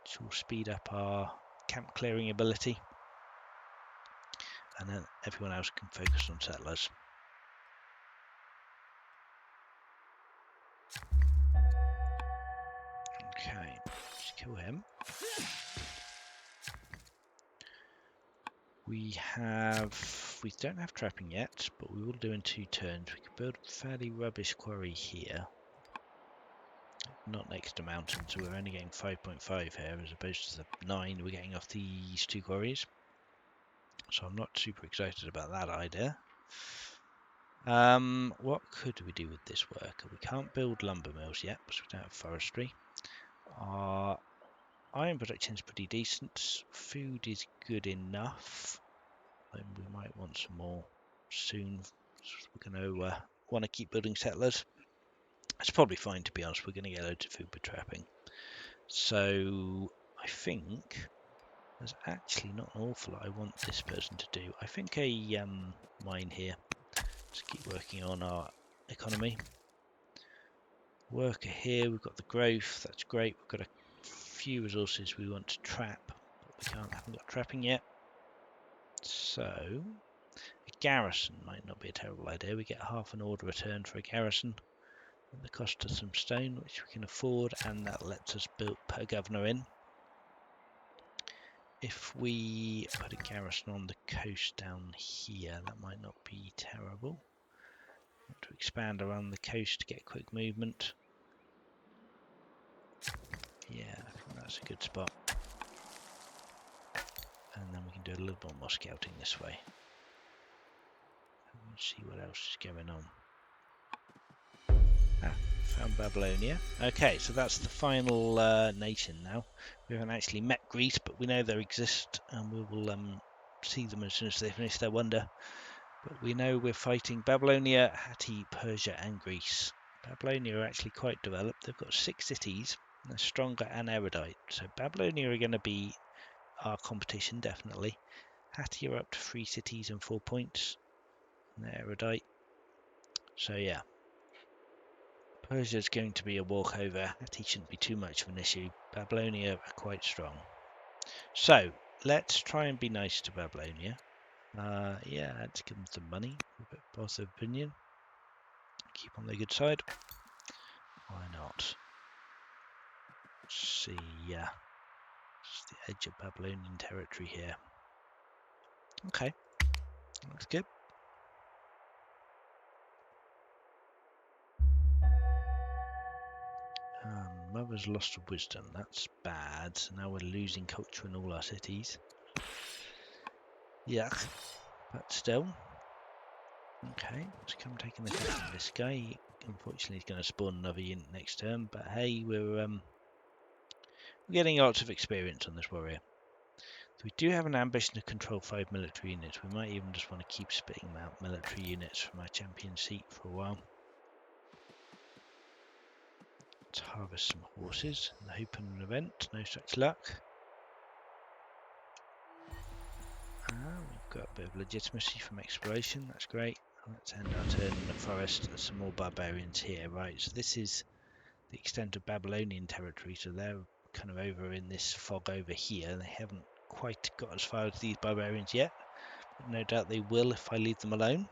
which will speed up our camp clearing ability, and then everyone else can focus on settlers. Okay, let's kill him. We don't have trapping yet, but we will do in 2 turns. We can build a fairly rubbish quarry here. Not next to mountain, so we're only getting 5.5 here as opposed to the 9 we're getting off these 2 quarries. So I'm not super excited about that idea. What could we do with this worker? We can't build lumber mills yet because we don't have forestry. Our iron production is pretty decent. Food is good enough. And we might want some more soon. We're going to want to keep building settlers. It's probably fine, to be honest. We're going to get loads of food by trapping. So I think there's actually not an awful lot I want this person to do. I think a mine here. Let's keep working on our economy. Worker here, we've got the growth, that's great. We've got a few resources we want to trap, but we haven't got trapping yet. So a garrison might not be a terrible idea. We get half an order return for a garrison at the cost of some stone, which we can afford, and that lets us put a governor in. If we put a garrison on the coast down here, that might not be terrible. We want to expand around the coast to get quick movement. Yeah, I think that's a good spot. And then we can do a little bit more scouting this way. Let's see what else is going on. Found Babylonia. Okay, so that's the final nation now. We haven't actually met Greece, but we know they exist, and we will see them as soon as they finish their wonder. But we know we're fighting Babylonia, Hatti, Persia, and Greece. Babylonia are actually quite developed. They've got 6 cities. They're stronger and erudite. So Babylonia are going to be our competition, definitely. Hatti are up to 3 cities and 4 points. And they're erudite. So yeah. Persia's going to be a walkover. Hatti shouldn't be too much of an issue. Babylonia are quite strong. So let's try and be nice to Babylonia. Yeah, let's give them some money. A bit of positive opinion. Keep on the good side. Why not? Let's see, yeah. It's the edge of Babylonian territory here. Okay, looks good. Mother's lost of wisdom. That's bad. So now we're losing culture in all our cities. Yuck. But still. Okay, let's come taking the hit from this guy. Unfortunately, he's going to spawn another unit next turn. But hey, we're getting lots of experience on this warrior. So we do have an ambition to control 5 military units. We might even just want to keep spitting out military units from our champion seat for a while. Let's harvest some horses in the hope of an event. No such luck. We've got a bit of legitimacy from exploration. That's great. Let's end our turn in the forest. There's some more barbarians here. Right, so this is the extent of Babylonian territory. So they're kind of over in this fog over here. They haven't quite got as far as these barbarians yet. But no doubt they will if I leave them alone.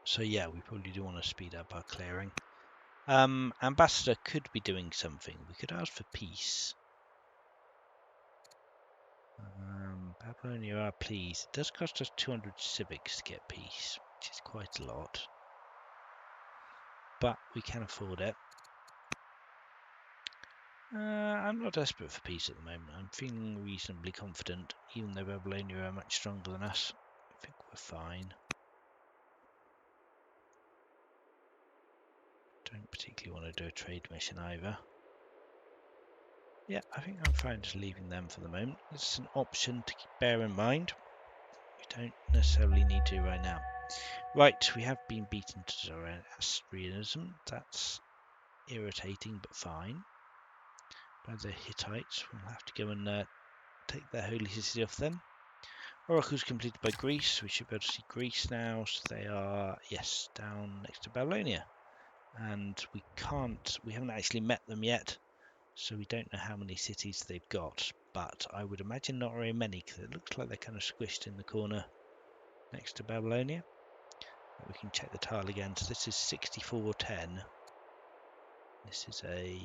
So yeah, we probably do want to speed up our clearing. Ambassador could be doing something. We could ask for peace. Babylonia are pleased. It does cost us 200 civics to get peace, which is quite a lot. But we can afford it. I'm not desperate for peace at the moment. I'm feeling reasonably confident, even though Babylonia are much stronger than us. I think we're fine. Don't particularly want to do a trade mission either. Yeah, I think I'm fine just leaving them for the moment. It's an option to bear in mind. We don't necessarily need to right now. Right, we have been beaten to Zoroastrianism. That's irritating, but fine. By the Hittites, we'll have to go and take their holy city off them. Oracle's completed by Greece. We should be able to see Greece now. So they are, yes, down next to Babylonia. And we haven't actually met them yet. So we don't know how many cities they've got. But I would imagine not very many, because it looks like they're kind of squished in the corner next to Babylonia. We can check the tile again. So this is 6410. This is a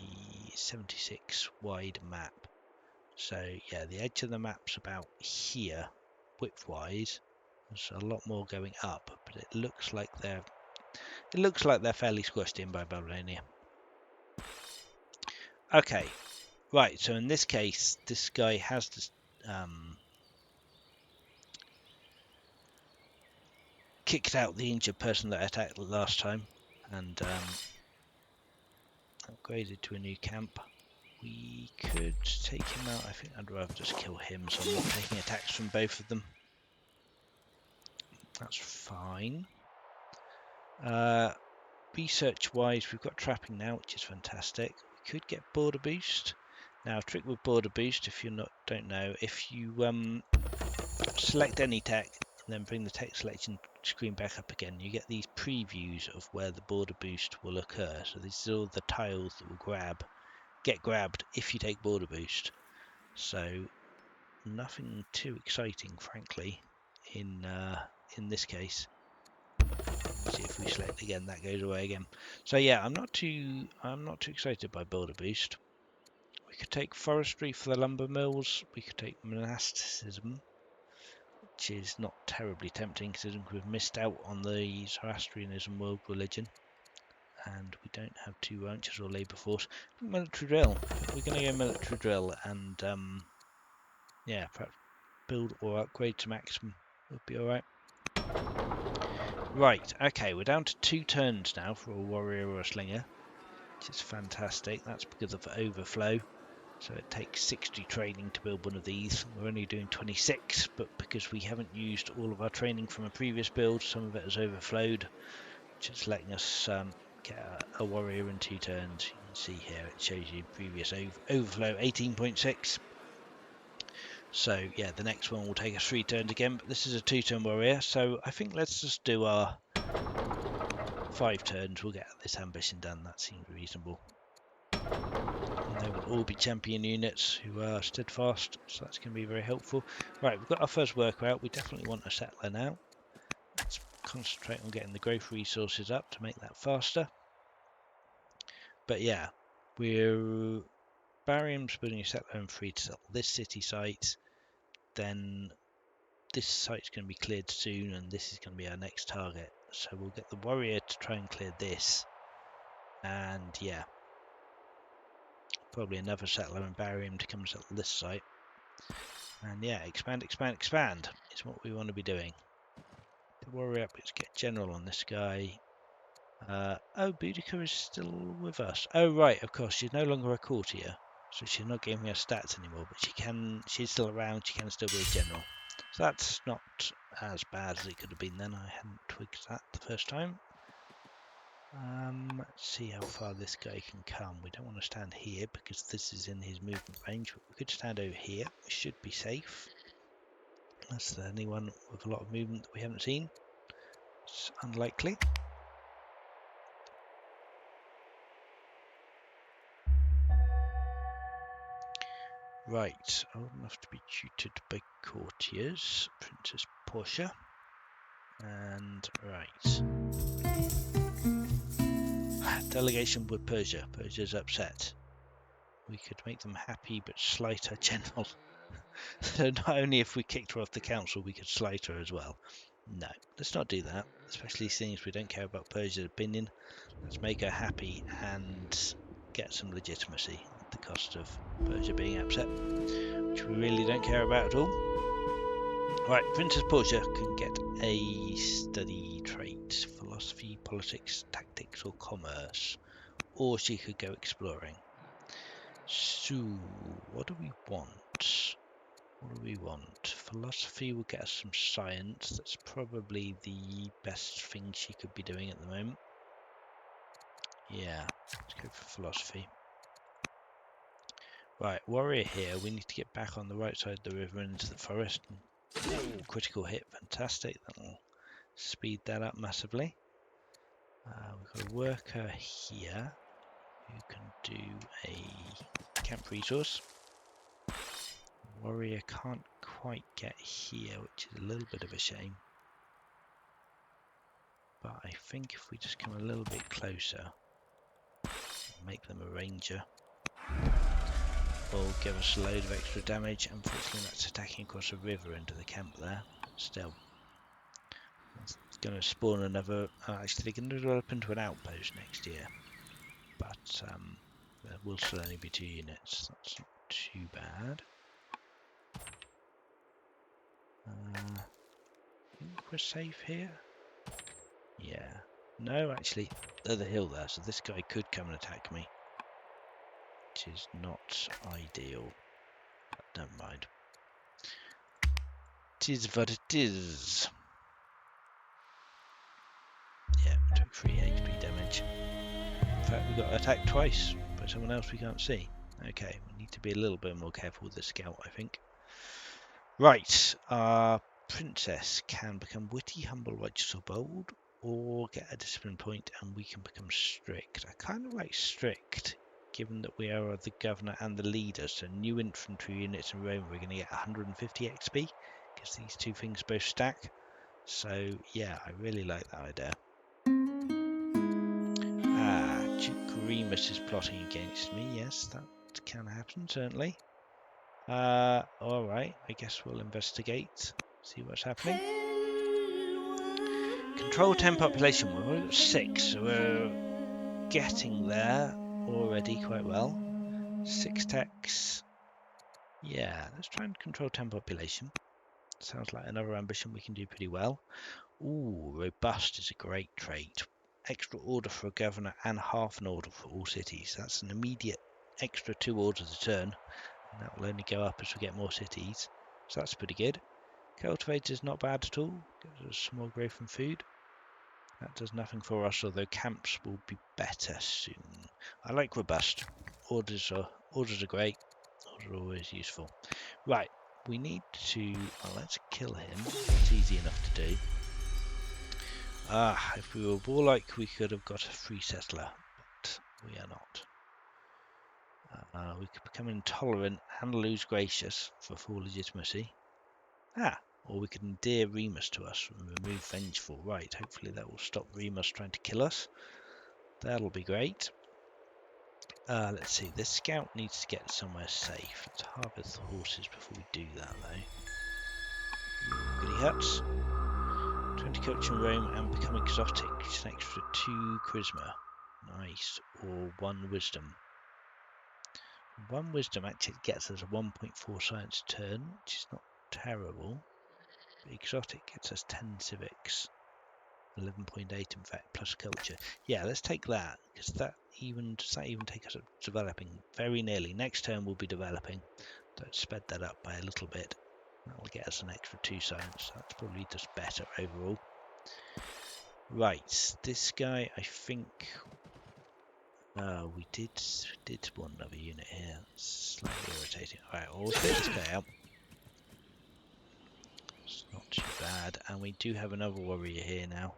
76 wide map. So yeah, the edge of the map's about here, width-wise. There's a lot more going up, but it looks like they're fairly squashed in by Babylonia. Okay, right. So in this case, this guy has this, kicked out the injured person that attacked last time, and upgraded to a new camp. We could take him out. I think I'd rather just kill him, so I'm not taking attacks from both of them. That's fine. Research-wise, we've got trapping now, which is fantastic. We could get border boost. Now, trick with border boost, if you don't know, if you select any tech and then bring the tech selection screen back up again, you get these previews of where the border boost will occur. So these are all the tiles that will get grabbed if you take border boost. So nothing too exciting, frankly, in this case. See if we select again, that goes away again. So yeah, I'm not too excited by border boost. We could take forestry for the lumber mills. We could take monasticism, which is not terribly tempting considering we've missed out on the Zoroastrianism world religion, and we don't have 2 ranchers or labour force. Military drill. We're going to go military drill, and yeah, perhaps build or upgrade to maximum would be all right. Right, okay, we're down to 2 turns now for a warrior or a slinger, which is fantastic. That's because of overflow. So it takes 60 training to build one of these. We're only doing 26, but because we haven't used all of our training from a previous build, some of it has overflowed, which is letting us get a warrior in 2 turns. You can see here it shows you previous overflow 18.6. So yeah, the next one will take us 3 turns again, but this is a 2-turn warrior, so I think let's just do our 5 turns. We'll get this ambition done. That seems reasonable. And they will all be champion units who are steadfast, so that's going to be very helpful. Right, we've got our first worker out. We definitely want a settler now. Let's concentrate on getting the growth resources up to make that faster. But yeah, we're Barbarian's building a settler and free to settle this city site. Then this site's going to be cleared soon, and this is going to be our next target. So we'll get the warrior to try and clear this. And yeah, probably another settler and Barbarian to come settle this site. And yeah, expand, expand, expand is what we want to be doing. The warrior up, let's get general on this guy. Oh, Boudica is still with us. Oh, right, of course, she's no longer a courtier, so she's not giving us stats anymore, but she's still around, she can still be a general. So that's not as bad as it could have been then. I hadn't twigged that the first time. Let's see how far this guy can come. We don't want to stand here because this is in his movement range, but we could stand over here. We should be safe. Unless there's anyone with a lot of movement that we haven't seen. It's unlikely. Right, old enough to be tutored by courtiers. Princess Portia. And right. Delegation with Persia. Persia's upset. We could make them happy but slight our general. So not only if we kicked her off the council, we could slight her as well. No, let's not do that. Especially seeing as we don't care about Persia's opinion. Let's make her happy and get some legitimacy at the cost of Persia being upset, which we really don't care about at all. Right, Princess Portia can get a study trait, philosophy, politics, tactics, or commerce, or she could go exploring. So, what do we want? What do we want? Philosophy will get us some science. That's probably the best thing she could be doing at the moment. Yeah, let's go for philosophy. Right, warrior here. We need to get back on the right side of the river and into the forest. Ooh, critical hit, fantastic. That'll speed that up massively. We've got a worker here who can do a camp resource. Warrior can't quite get here, which is a little bit of a shame. But I think if we just come a little bit closer, make them a ranger, will give us a load of extra damage. Unfortunately, that's attacking across a river into the camp there. Still, it's going to spawn another. Actually, they're going to develop into an outpost next year, but there will still only be 2 units. That's not too bad. I think we're safe here. Yeah. No, actually, there's a hill there, so this guy could come and attack me, which is not ideal. But never mind. It is what it is. Yeah, we took 3 HP damage. In fact, we got attacked twice by someone else we can't see. Okay, we need to be a little bit more careful with the scout, I think. Right, our princess can become witty, humble, righteous, or bold, or get a discipline point, and we can become strict. I kind of like strict, given that we are the governor and the leader. So new infantry units in Rome, we're going to get 150 XP, because these 2 things both stack. So yeah, I really like that idea. Duke Remus is plotting against me. Yes, that can happen, certainly. Alright, I guess we'll investigate, see what's happening. Control 10 population, we've only got 6, so we're getting there already quite well. 6 techs. Yeah, let's try and control 10 population. Sounds like another ambition we can do pretty well. Ooh, robust is a great trait. Extra order for a governor and half an order for all cities. That's an immediate extra 2 orders a turn, and that will only go up as we get more cities. So that's pretty good. Cultivator's not bad at all. Gives us some more growth and food. That does nothing for us, although camps will be better soon. I like robust. Orders are great. Orders are always useful. Right, we need to. Well, let's kill him. It's easy enough to do. If we were warlike, we could have got a free settler, but we are not. We could become intolerant and lose gracious for full legitimacy. Or we could endear Remus to us and remove vengeful. Right, hopefully that will stop Remus trying to kill us. That'll be great. Let's see, this scout needs to get somewhere safe. Let's harvest the horses before we do that, though. Goody huts. 20 culture in Rome and become exotic. It's an extra 2 charisma. Nice. Or 1 wisdom. 1 wisdom actually gets us a 1.4 science turn, which is not terrible. But exotic gets us 10 civics. 11.8 in fact, plus culture. Yeah, let's take that, because does that even take us up to developing? Very nearly. Next turn we'll be developing. Don't sped that up by a little bit. That will get us an extra 2 science. That's probably just better overall. Right, this guy, I think we did spawn another unit here. It's slightly irritating. Alright, well, we'll take this guy out. It's not too bad. And we do have another warrior here now.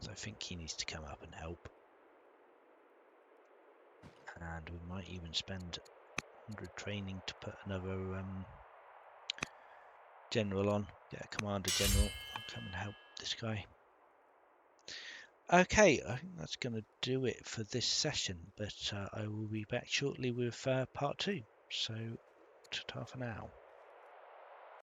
So I think he needs to come up and help. And we might even spend 100 training to put another general on. Get a commander general. Come and help this guy. Okay, I think that's going to do it for this session, but I will be back shortly with part 2. So, ta-ta for now.